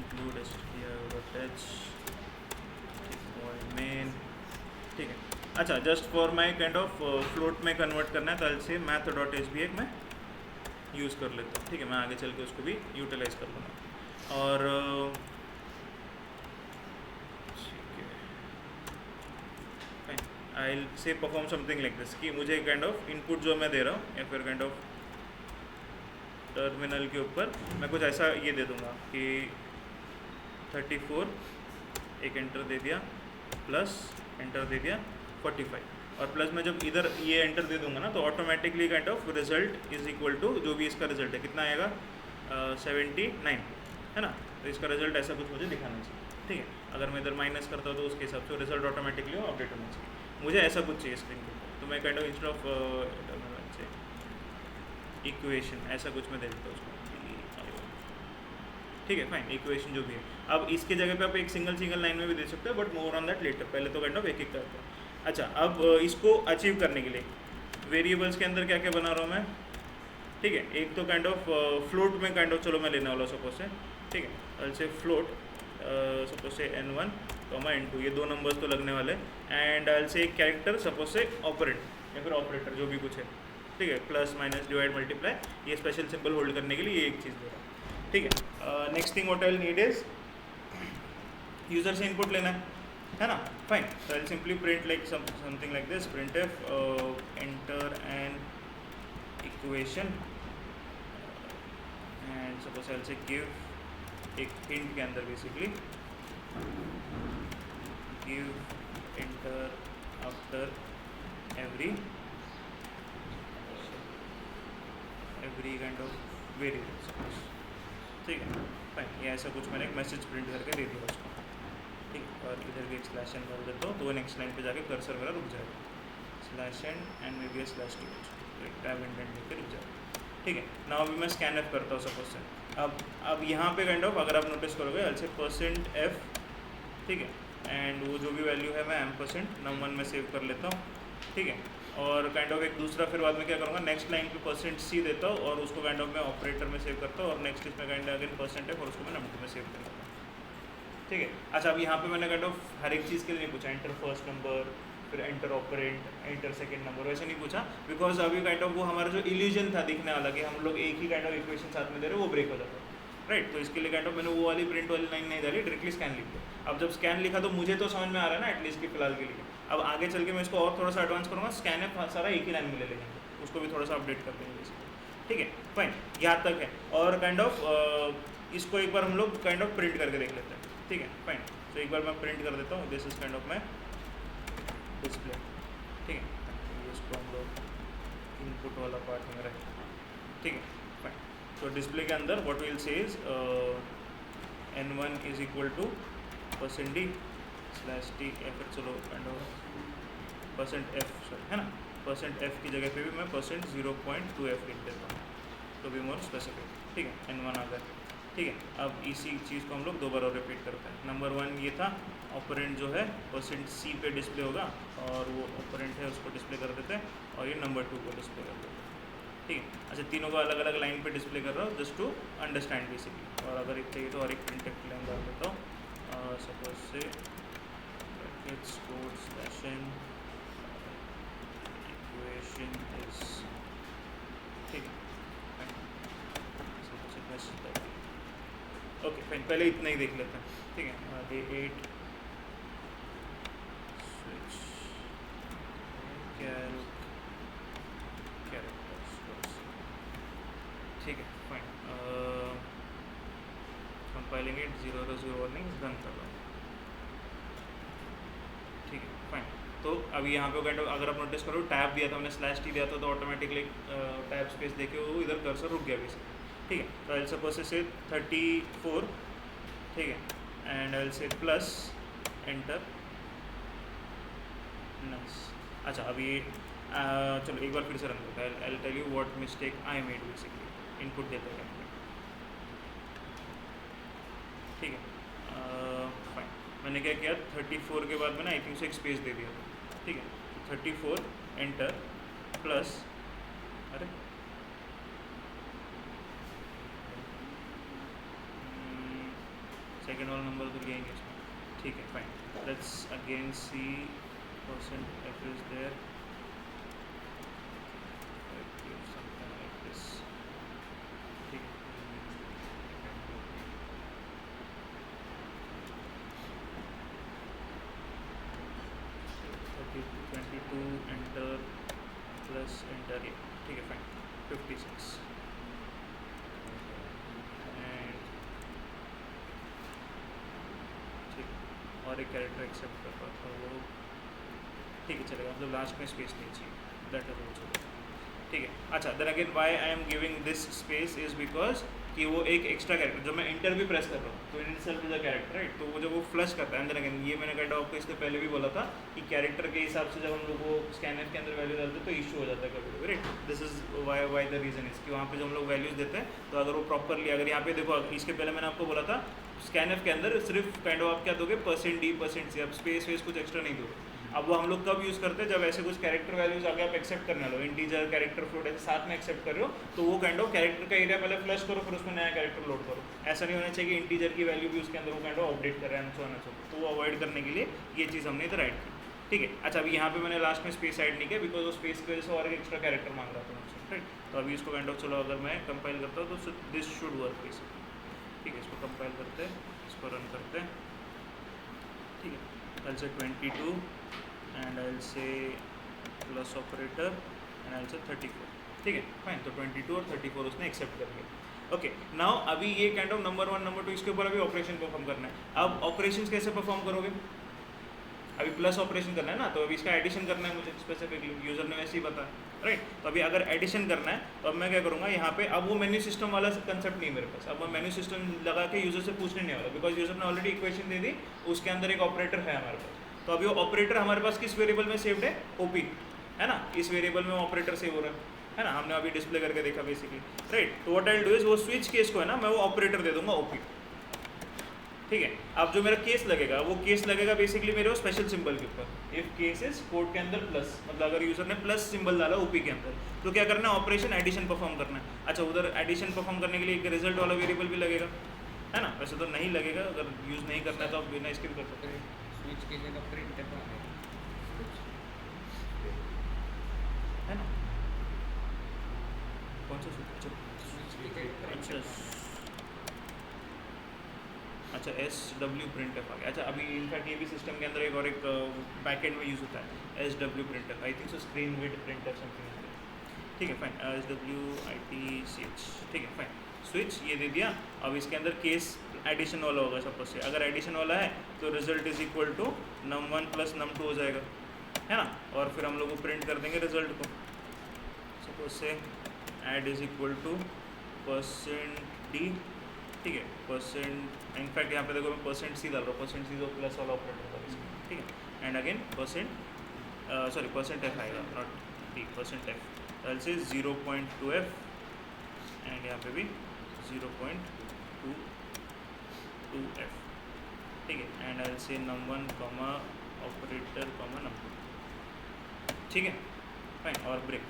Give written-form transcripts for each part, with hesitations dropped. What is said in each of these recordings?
Include str.h main, ठीक है। अच्छा, just for my kind of float में कन्वर्ट करना है तो अल से मैथ डॉट एच भी एक मैं यूज़ कर लेता हूँ, ठीक है। मैं आगे चल के उसको भी यूटिलाइज कर लूँगा। और आई से परफॉर्म समथिंग लाइक दिस कि मुझे काइंड ऑफ इनपुट जो मैं दे रहा हूँ या फिर काइंड ऑफ टर्मिनल के ऊपर मैं कुछ ऐसा ये दे दूँगा कि 34 एक एंटर दे दिया, प्लस एंटर दे दिया 45, और प्लस मैं जब इधर ये एंटर दे दूंगा ना तो automatically kind of result is equal to जो भी इसका रिजल्ट है कितना आएगा 79 है ना। तो इसका रिजल्ट ऐसा कुछ मुझे दिखाना चाहिए, ठीक है। अगर मैं इधर माइनस करता हूँ तो उसके हिसाब से रिजल्ट ऑटोमेटिकली अपडेट होना चाहिए। मुझे ऐसा कुछ चाहिए स्क्रीन के ऊपर, तो मैं kind of instead of equation ऐसा कुछ मैं दे देता हूँ उसको, ठीक है। फाइन, इक्वेशन जो भी है। अब इसके जगह पे आप एक सिंगल लाइन में भी दे सकते हो, but more on that later. पहले तो काइंड ऑफ एक करते हैं। अच्छा, अब इसको अचीव करने के लिए वेरिएबल्स के अंदर क्या क्या बना रहा हूँ मैं, ठीक है। एक तो काइंड ऑफ फ्लोट में काइंड ऑफ चलो मैं लेने वाला सपोज से, ठीक है। अल से फ्लोट सपोज से n1 n2 ये दो नंबर्स तो लगने वाले, एंड अल से एक कैरेक्टर सपोज से ऑपरेट या फिर ऑपरेटर जो भी कुछ है, ठीक है। प्लस माइनस डिवाइड मल्टीप्लाई ये स्पेशल सिंबल होल्ड करने के लिए ये एक चीज़ दे रहा हूँ, ठीक है। Next thing what I will need is user से इनपुट लेना है ना। फाइन, तो I will simply print like something like this, print F enter an equation and suppose I will से गिव एक हिंट के अंदर basically give enter after every kind of variable, ठीक है। फाइन, ये ऐसा कुछ मैंने एक मैसेज प्रिंट करके दे दिया उसको, ठीक है। और इधर भी एक स्लैश एन कर देता हूँ तो नेक्स्ट लाइन पे जाके कर्सर मेरा रुक जाएगा, slash n and maybe a slash t, तो एक टैब इंडेंट लेकर रुक जाएगा, ठीक है। नाउ अभी मैं स्कैन एफ करता हूँ सपोज से। अब यहाँ पे काइंड ऑफ अगर आप नोटिस करोगे अलसे %f, ठीक है। एंड वो जो भी वैल्यू है मैं %, num1 में सेव कर लेता हूँ, ठीक है। और काइंड ऑफ एक दूसरा फिर बाद में क्या करूँगा, नेक्स्ट लाइन पे %c देता हूँ और उसको काइंड ऑफ मैं ऑपरेटर में सेव करता हूँ, और नेक्स्ट इसमें काइंड अगेन %f और उसको मैं num2 में सेव कर लेता हूँ, ठीक है। अच्छा, अब यहाँ पे मैंने काइंड ऑफ हर एक चीज़ के लिए नहीं पूछा, एंटर फर्स्ट नंबर फिर enter operand enter second number, वैसे नहीं पूछा, बिकॉज अभी काइंड ऑफ वो हमारा जो इल्यूजन था दिखने वाला कि हम लोग एक ही काइंड ऑफ इक्वेशन साथ में दे रहे हैं वो ब्रेक हो जाता है, राइट। तो इसके लिए काइंड ऑफ मैंने वो वाली प्रिंट वाली लाइन नहीं डाली, डायरेक्टली स्कैन लिख दिया। अब जब स्कैन लिखा तो मुझे तो समझ में आ रहा है ना एटलीस्ट कि फिलहाल के लिए। अब आगे चल के मैं इसको और थोड़ा सा एडवांस करूँगा, स्कैन है सारा एक ही लाइन में ले लेंगे, उसको भी थोड़ा सा अपडेट कर देंगे बेसिकली, ठीक है। फाइन, यहाँ तक है। और काइंड ऑफ इसको एक बार हम लोग काइंड ऑफ प्रिंट करके देख लेते हैं, ठीक है। फाइन, तो एक बार मैं प्रिंट कर देता हूँ, this is kind of my display, ठीक है। इसको हम लोग इनपुट वाला पार्ट में रखें, ठीक है। फाइन, तो डिस्प्ले के अंदर what will say is n1 is equal to %d slash t या फिर चलो काइंड ऑफ %f सर है ना, %f की जगह पे भी मैं %0.2f लिख देता हूँ, तो भी मोर स्पेसिफिक, ठीक है। n1 आ गया, ठीक है। अब इसी चीज़ को हम लोग दोबारा रिपीट करते हैं। नंबर 1 ये था, ऑपरेंट जो है %c पे डिस्प्ले होगा और वो ऑपरेंट है उसको डिस्प्ले कर देते हैं, और ये नंबर 2 को डिस्प्ले कर देते हैं, ठीक है। अच्छा, तीनों को अलग अलग लाइन पे डिस्प्ले कर रहा हूँ जस्ट टू अंडरस्टैंड बेसिकली। और अगर एक चाहिए तो और एक प्रिंट लाइन डाल देता हूँ, सपोज से brackets code slash an equation is, ठीक है। ओके फाइन, पहले इतना ही देख लेते हैं, ठीक है। आगे 8 स्विच कैरेक्टर्स, ठीक है। Fine, compiling it 0 warning run कर रहा हूँ, ठीक है। फाइन, तो अभी यहाँ पे काइंड ऑफ अगर आप नोटिस करो टैब दिया था हमने, स्लैश टी दिया था, तो ऑटोमेटिकली टैब स्पेस देखे वो इधर कर्सर रुक गया बेसिकली, ठीक है। तो आई विल सपोज से 34, ठीक है, एंड आई विल से प्लस एंटर नाइस। अच्छा, अभी चलो एक बार फिर से रन करते हैं, I will tell you what mistake I made basically input देते हैं, ठीक है। फाइन, मैंने क्या किया 34 के बाद मैंने आई थिंक से एक स्पेस दे दिया, ठीक है। 34 एंटर प्लस, अरे सेकेंड वाला नंबर तो लिएंगे इसमें, ठीक है fine. Let's again see percent f is there, something like this, ठीक है. 22 एंटर प्लस एंटर, ये ठीक है फाइन. 56 एंड ठीक, और एक कैरेक्टर एक्सेप्ट कर पाता वो, ठीक है चलेगा, मतलब लास्ट में स्पेस नहीं चाहिए, दैट इज ऑल्सो ठीक है. अच्छा then again why I am giving this space is because कि वो एक एक्स्ट्रा कैरेक्टर जो मैं इंटर भी प्रेस कर रहा हूँ तो in self is a character right, तो वो जब वो फ्लश करता है एंड देन अगेन, ये मैंने कहता आपको इससे पहले भी बोला था कि कैरेक्टर के हिसाब से जब हम लोग वो स्कैनर के अंदर वैल्यू डालते हैं तो इशू हो जाता है कभी कभी right. This is why the reason is कि वहाँ पे जब हम लोग वैल्यूज़ देते हैं तो अगर वो प्रॉपरली, अगर यहाँ पे देखो इसके पहले मैंने आपको बोला था स्कैनर के अंदर सिर्फ काइंड ऑफ आप क्या दोगे %d %c, अब स्पेस वेस कुछ एक्स्ट्रा नहीं दोगे. अब वो हम लोग कब यूज़ करते हैं जब ऐसे कुछ कैरेक्टर वैल्यूज आगे आप एक्सेप्ट करने लो, इंटीजर कैरेक्टर फ्लोट ऐसे साथ में एक्सेप्ट कर रहे हो तो वो काइंड ऑफ कैरेक्टर का एरिया पहले फ्लश करो फिर उसमें नया कैरेक्टर लोड करो. ऐसा नहीं होना चाहिए कि इंटीजर की वैल्यू भी उसके अंदर वो काइंड ऑफ अपडेट कर रहा है तो वो अवॉइड करने के लिए ये चीज़ हमने इधर ऐड की. ठीक है. अच्छा अभी यहाँ पे मैंने लास्ट में स्पेस ऐड नहीं किया बिकॉज वो स्पेस की वजह से और एक एक्स्ट्रा कैरेक्टर मांग रहा था मुझसे राइट. तो अभी इसको काइंड ऑफ चलो अगर मैं कंपाइल करता हूँ तो दिस शुड वर्क बेसिकली. ठीक है, इसको कंपाइल करते हैं, इसको रन करते हैं. ठीक है, I'll say 22 and I'll say plus operator and I'll say 34. ठीक है फाइन. तो 22 और 34 उसने एक्सेप्ट कर लिया. ओके नाउ अभी ये काइंड ऑफ नंबर 1 नंबर 2 इसके ऊपर अभी ऑपरेशन परफॉर्म करना है. अब ऑपरेशंस कैसे परफॉर्म करोगे, अभी प्लस ऑपरेशन करना है ना, तो अभी इसका एडिशन करना है मुझे स्पेसिफिकली, यूज़र ने वैसे ही बता राइट. तो अभी अगर एडिशन करना है तो अब मैं क्या करूँगा यहाँ पे, अब वो मेन्यू सिस्टम वाला कंसेप्ट नहीं मेरे पास, अब मैं मेन्यू सिस्टम लगा के यूज़र से पूछने नहीं वाला बिकॉज यूज़र ने ऑलरेडी इक्वेशन दे दी, उसके अंदर एक ऑपरेटर है हमारे पास. तो अभी वो ऑपरेटर हमारे पास किस वेरिएबल में सेव्ड है, ओपी है ना, इस वेरिएबल में ऑपरेटर सेव हो रहा है ना, हमने अभी डिस्प्ले करके देखा बेसिकली राइट. तो what I will do is वो स्विच केस को है ना मैं वो ऑपरेटर दे दूंगा ओपी. ठीक है. अब जो मेरा केस लगेगा वो केस लगेगा बेसिकली मेरे वो स्पेशल सिंबल के ऊपर, इफ केस इज कोड के अंदर प्लस, मतलब अगर यूजर ने प्लस सिंबल डाला ओपी के अंदर तो क्या करना है, ऑपरेशन एडिशन परफॉर्म करना है. अच्छा उधर एडिशन परफॉर्म करने के लिए एक रिजल्ट वाला वेरिएबल भी लगेगा है ना, वैसे तो नहीं लगेगा, अगर यूज़ नहीं करना है तो आप बिना इसके भी कर सकते हैं. स्विच की जगह प्रिंट है ना, कौन सा स्विच, अच्छा अच्छा SW प्रिंट एफ आ गया. अच्छा अभी इनफैक्ट ये भी सिस्टम के अंदर एक और एक बैकएंड में यूज़ होता है SW print f, I think so screen width print f something. ठीक है फाइन, SWITCH. ठीक है फाइन. स्विच ये दे दिया. अब इसके अंदर केस एडिशन वाला होगा सपोज से, अगर एडिशन वाला है तो result is equal to num1 plus num2 हो जाएगा है ना, और फिर हम लोग को प्रिंट कर देंगे रिजल्ट को. Suppose say add is equal to %d. ठीक है, परसेंट इनफैक्ट यहाँ पे देखो मैं %c डाल रहा हूँ, %c जो प्लस वाला ऑपरेटर होगा इसमें. ठीक है, एंड अगेन %f आएगा नॉट d, %f. तो से 0.2f एंड यहाँ पे भी 0.22f. ठीक है, एंड आई से num1 comma operator comma num2. ठीक है फाइन, और ब्रेक.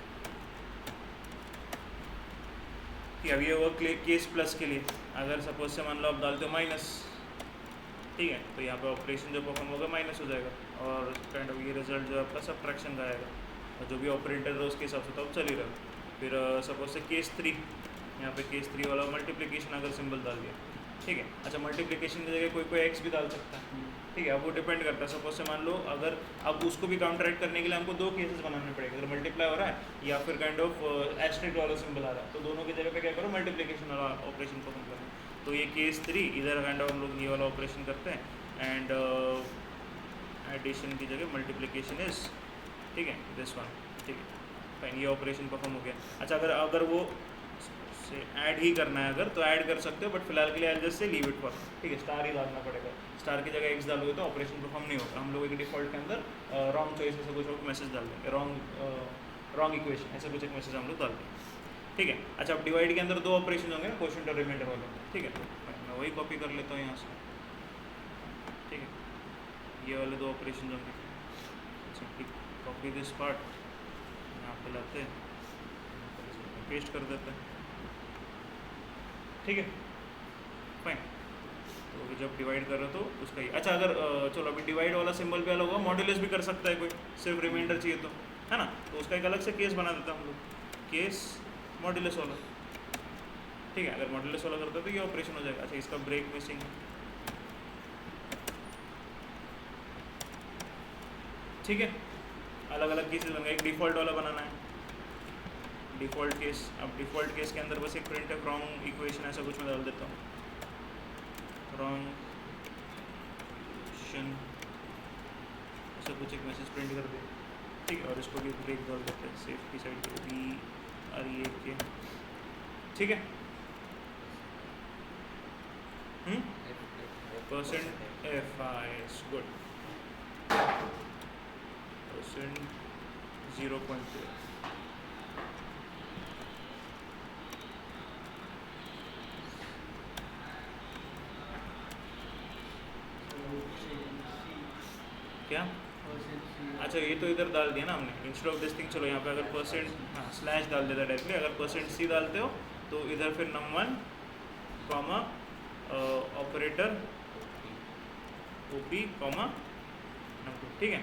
ठीक है, अब ये हुआ केस प्लस के लिए. अगर सपोज से मान लो आप डालते हो माइनस, ठीक है, तो यहाँ पे ऑपरेशन जो परफॉर्म होगा माइनस हो जाएगा और काइंड ऑफ ये रिजल्ट जो आपका सब्ट्रैक्शन का आएगा और जो भी ऑपरेटर है उसके हिसाब से तो अब चल ही रहा. फिर सपोज से केस 3, यहाँ पे केस 3 वाला मल्टीप्लिकेशन अगर सिंबल डाल दिया. ठीक है. अच्छा मल्टीप्लिकेशन की जगह कोई कोई एक्स भी डाल सकता है. ठीक है, अब वो डिपेंड करता है. सपोज से मान लो अगर अब उसको भी काउंटरएक्ट करने के लिए हमको 2 केसेस बनाने पड़ेंगे, अगर मल्टीप्लाई हो रहा है या फिर काइंड ऑफ एस्टेरिक वाला सिंबल आ रहा है तो दोनों की जगह पे क्या करो मल्टीप्लिकेशन वाला ऑपरेशन परफॉर्म करो. तो ये केस 3 इधर काइंड ऑफ हम लोग ये वाला ऑपरेशन करते हैं एंड एडिशन की जगह मल्टीप्लिकेशन इज, ठीक है, दिस वन. ठीक है फाइन, ये ऑपरेशन परफॉर्म हो गया. अच्छा अगर वो से ऐड ही करना है अगर तो ऐड कर सकते हो, बट फिलहाल के लिए I just say leave it for. ठीक है, स्टार ही डालना पड़ेगा. स्टार की जगह एक्स डालोगे तो ऑपरेशन परफॉर्म नहीं होगा. हम लोग एक डिफॉल्ट के अंदर रॉन्ग चॉइस ऐसा कुछ मैसेज डाल देंगे, रॉन्ग इक्वेशन ऐसा कुछ एक मैसेज हम लोग डाल देंगे. ठीक है. अच्छा अब डिवाइड के अंदर 2 ऑपरेशन होंगे ना, क्वोशिएंट और रिमाइंडर वाले. ठीक है, मैं वही कॉपी कर लेता हूँ यहाँ से. ठीक है, ये वाले 2 ऑपरेशन होंगे. अच्छा कॉपी दिस पार्ट यहाँ पे लाते हैं, पेस्ट कर देते हैं. ठीक है फाइन. तो अभी जब डिवाइड कर रहे हो तो उसका ही अच्छा अगर चलो अभी डिवाइड वाला सिंबल भी अलग होगा, मॉड्यूलस भी कर सकता है कोई, सिर्फ रिमाइंडर चाहिए तो, है ना, तो उसका एक अलग से केस बना देता हम लोग, केस मॉड्यूलस वाला, ठीक है। अगर मॉड्यूलस वाला करते तो ये ऑपरेशन हो जाएगा। अच्छा इसका ब्रेक मिसिंग, ठीक है, अलग अलग केसेस बन गए। एक डिफ़ॉल्ट वाला बनाना है, डिफ़ॉल्ट केस। अब डिफ़ॉल्ट केस के अंदर बस एक प्रिंट है रॉन्ग इक्वेशन, ऐसा कुछ मैं डाल देता हूँ, रॉन्ग इक्वेशन ऐसा कुछ एक मैसेज प्रिंट कर दे, ठीक है। और इसको भी ब्रेक डाल देते हैं सेफ्टी साइड पे बी आर ई ए के, ठीक है। Percent F I good, percent 0.0, क्या अच्छा ये तो इधर डाल दिया ना हमने इंस्टेड ऑफ दिस थिंग। चलो यहाँ पे अगर परसेंट हाँ स्लैश डाल देता डायरेक्टली, अगर परसेंट सी डालते हो तो इधर फिर num1 comma operator OP comma num2, ठीक है।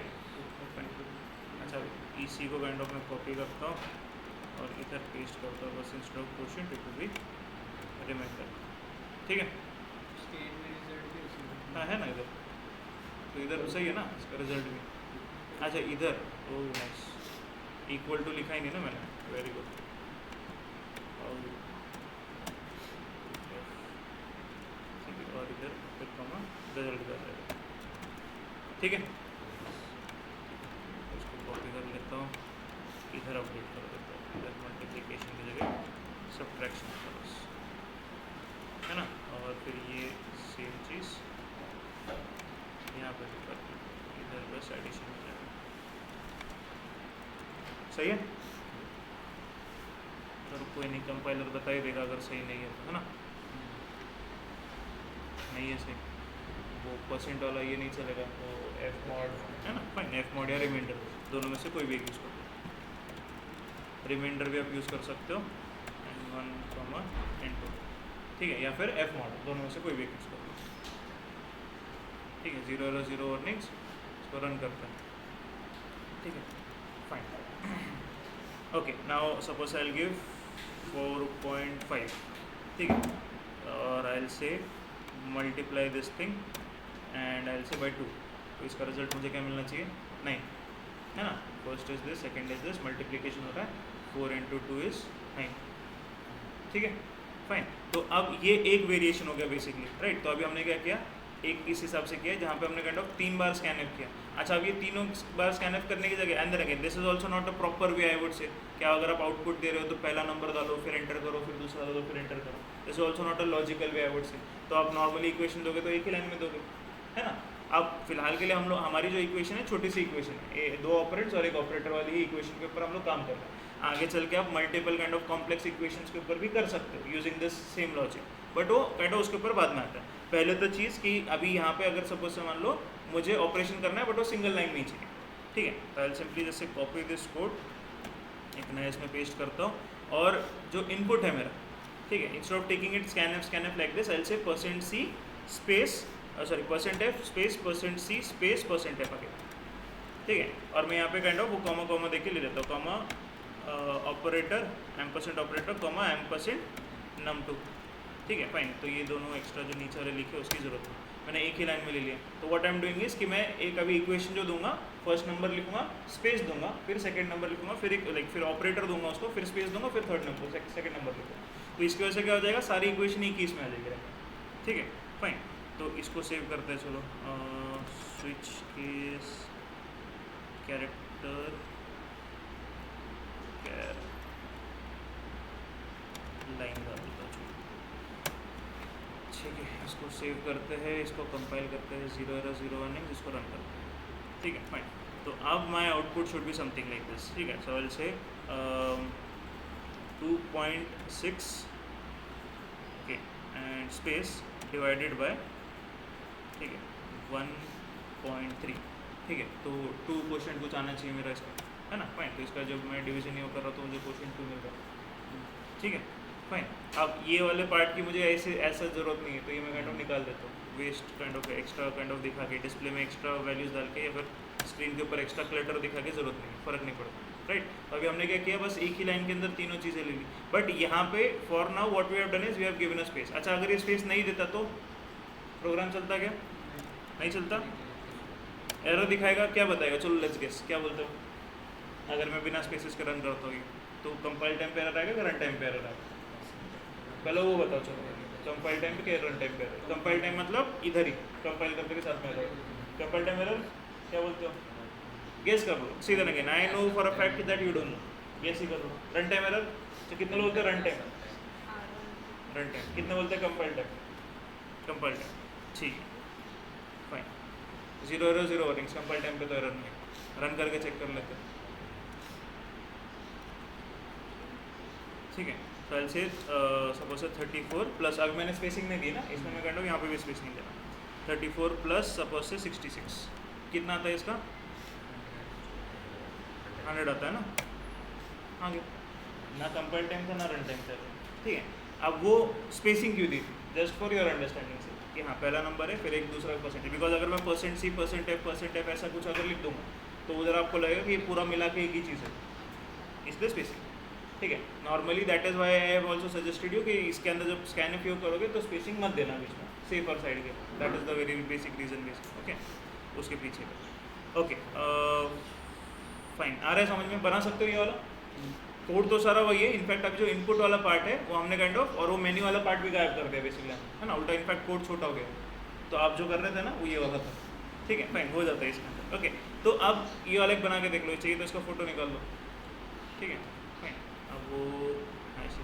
अच्छा इसी को काइंड ऑफ मैं कॉपी करता हूँ और इधर पेस्ट करता हूँ, बस instead of quotient it will be remainder, ठीक है। हाँ है ना इधर, तो इधर सही है ना इसका रिजल्ट भी। अच्छा इधर ओ नाइस, इक्वल टू लिखा ही नहीं ना मैंने, वेरी गुड। और इधर फिर कॉमा रिजल्ट कर देगा, ठीक है। इसको कॉपी कर लेता हूँ, इधर अपडेट कर देता हूँ, इधर मल्टीप्लिकेशन की जगह सब्ट्रैक्शन का बस, है ना। और फिर ये सेम चीज़ यहाँ पर भी कर दूँ, इधर बस एडिशन हो जाएगा, सही है। तो कोई नहीं, कंपाइलर बता ही देगा अगर सही नहीं है तो, है ना। नहीं है सही, वो परसेंट वाला ये नहीं चलेगा, वो एफ मॉड है ना, फाइन एफ मॉड या रिमाइंडर दोनों में से कोई भी एक यूज़ करो। रिमाइंडर भी आप यूज़ कर सकते हो n1 n2, ठीक है, या फिर एफ मॉड, दोनों में से कोई भी एक यूज़ करो, ठीक है। 0 वार्निंग्स, इसको रन करता है, ठीक है, fine. Okay now suppose I will give 4.5, ठीक है, और I will say multiply this thing and I will say by 2, तो इसका रिजल्ट मुझे क्या मिलना चाहिए 9, है ना। First is this, second is this, multiplication हो रहा है 4 × 2 इज 9, ठीक है, फाइन। तो अब ये एक वेरिएशन हो गया बेसिकली, राइट। तो अभी हमने क्या किया, एक इस हिसाब से किया जहाँ पे हमने काइंड ऑफ 3 बार स्कैन किया। अच्छा अब ये तीनों बार स्कैन करने की जगह अंदर again this is also not a proper way I would say, क्या अगर आप आउटपुट दे रहे हो तो पहला नंबर डालो फिर एंटर करो, फिर दूसरा डालो फिर एंटर करो, this is also not a logical way I would say. तो आप नॉर्मली इक्वेशन दोगे तो एक ही लाइन में दोगे, है ना। अब फिलहाल के लिए हम लोग, हमारी जो इक्वेशन है छोटी सी इक्वेशन है, 2 ऑपरेंड्स और एक ऑपरेटर वाली ही इक्वेशन के ऊपर हम लोग काम कर रहे हैं। आगे चल के आप multiple kind of complex equations के ऊपर भी कर सकते हो using this same logic, but वो काइंड ऑफ उसके ऊपर बाद में आता है। पहले तो चीज़ कि अभी यहाँ पे अगर सपोज से मान लो मुझे ऑपरेशन करना है बट वो सिंगल लाइन नहीं चाहिए, ठीक है। तो आई सिंपली जैसे कॉपी दिस कोड, एक नया इसमें पेस्ट करता हूँ, और जो इनपुट है मेरा, ठीक है, instead of taking it scan F like this I will से %c space sorry %f space %c space %f आगे, ठीक है। और मैं यहाँ पे काइंड ऑफ वो कॉमा कॉमा देके ले लेता हूँ, comma operator ampersand operator comma ampersand num2, ठीक है, फाइन। तो ये दोनों एक्स्ट्रा जो नीचे वाले लिखे उसकी ज़रूरत नहीं, मैंने एक ही लाइन में ले लिया। तो what I am doing is कि मैं एक अभी इक्वेशन जो दूंगा, फर्स्ट नंबर लिखूंगा स्पेस दूंगा, फिर सेकंड नंबर लिखूंगा, फिर एक लाइक फिर ऑपरेटर दूंगा उसको, फिर स्पेस दूंगा, फिर थर्ड नंबर सेकंड नंबर लिखूंगा। तो इसकी वजह से क्या हो जाएगा, सारी इक्वेशन एक ही इसमें आ जाएगी, ठीक है, फाइन। तो इसको सेव करते हैं, चलो स्विच केस कैरेक्टर लाइन डाल देता हूँ, ठीक है। इसको सेव करते हैं, इसको कंपाइल करते हैं, 0 वार्निंग, इसको रन करते हैं, ठीक है, फाइन। तो अब my output should be something like this, ठीक है। So I will say 2.6 okay and space divided by, ठीक है, 1.3, ठीक है। तो 2 क्वोशिएंट कुछ आना चाहिए मेरा इसका, है ना, फाइन। तो इसका जब मैं डिवीजन ये कर रहा हूँ तो मुझे क्वोशिएंट 2 मिल रहा है, ठीक है, फाइन। अब ये वाले पार्ट की मुझे ऐसा ज़रूरत नहीं है, तो ये मैं काइंड ऑफ निकाल देता हूँ। Waste kind of extra kind of दिखा के डिस्प्ले में एक्स्ट्रा वैल्यूज़ डाल के या फिर स्क्रीन के ऊपर एक्स्ट्रा क्लटर दिखा के ज़रूरत नहीं, फ़र्क नहीं पड़ता, राइट। तो अभी हमने क्या किया, बस एक ही लाइन के अंदर तीनों चीज़ें ले ली। बट यहाँ पे for now what we have done is we have given a space. अच्छा, अगर ये स्पेस नहीं देता तो प्रोग्राम चलता क्या? नहीं चलता, एरर दिखाएगा, क्या बताएगा? चलो लेट्स गेस, क्या बोलते हो? अगर मैं बिना स्पेसेस के रन करता हूँ तो कंपाइल टाइम पे एरर आएगा कि रन टाइम पे एरर आएगा? पहले वो बताओ। चलो, कंपाइल टाइम पे क्या, रन टाइम पे एरर? कंपाइल टाइम मतलब इधर ही कंपाइल करते के साथ में एरर। कंपाइल टाइम एरर क्या बोलते हो? गेस कर लो, सीधा again I know for a fact that you don't know, guess ही कर लो। रन टाइम एरर तो कितने बोलते हैं? रन टाइम, रन टाइम कितने बोलते हैं? कंपाइल टाइम, कंपाइल टाइम, ठीक है, fine. 0 error 0 warnings, compile time पे तो एरर नहीं, रन करके चेक कर लेते हैं, ठीक है। तो ऐसे सपोज से 34 प्लस, अगर मैंने स्पेसिंग नहीं दी ना, इसमें मैं कहता हूँ यहाँ पे भी स्पेसिंग देना। 34 प्लस सपोज से 66 कितना आता है इसका? 100 आता है ना, आगे ना कंपाइल टाइम था ना रन टाइम था, ठीक है। अब वो स्पेसिंग क्यों दी थी? जस्ट फॉर योर अंडरस्टैंडिंग से कि हाँ पहला नंबर है फिर एक दूसरा परसेंट, बिकॉज अगर मैं %c %f ऐसा कुछ अगर लिख दूँगा तो उधर आपको लगेगा कि ये पूरा मिला के एक ही चीज़ है, इसलिए स्पेसिंग, ठीक है। Normally that is why I have also suggested you कि इसके अंदर जब स्कैन इफ यू करोगे तो स्पेसिंग मत देना बीच में, सेफर साइड के, that is the very basic reason basic, okay, उसके पीछे का, ओके। फाइन, आ रहा है समझ में? बना सकते हो ये वाला कोड तो सारा वही है। इनफैक्ट अब जो इनपुट वाला पार्ट है वो हमने काइंड ऑफ, और वो मेन्यू वाला पार्ट भी गायब कर दिया बेसिकली, है ना, उल्टा। इनफैक्ट कोड छोटा हो गया, तो आप जो कर रहे थे ना वो ये वाला था, ठीक है, फाइन, हो जाता है इसके अंदर, ओके। तो अब ये वाला एक बना के देख लो, चाहिए तो इसका फोटो निकाल लो, ठीक है, फाइन। अब वो ऐसे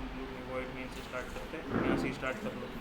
वॉइड में से स्टार्ट करते हैं, यहाँ से स्टार्ट कर लो,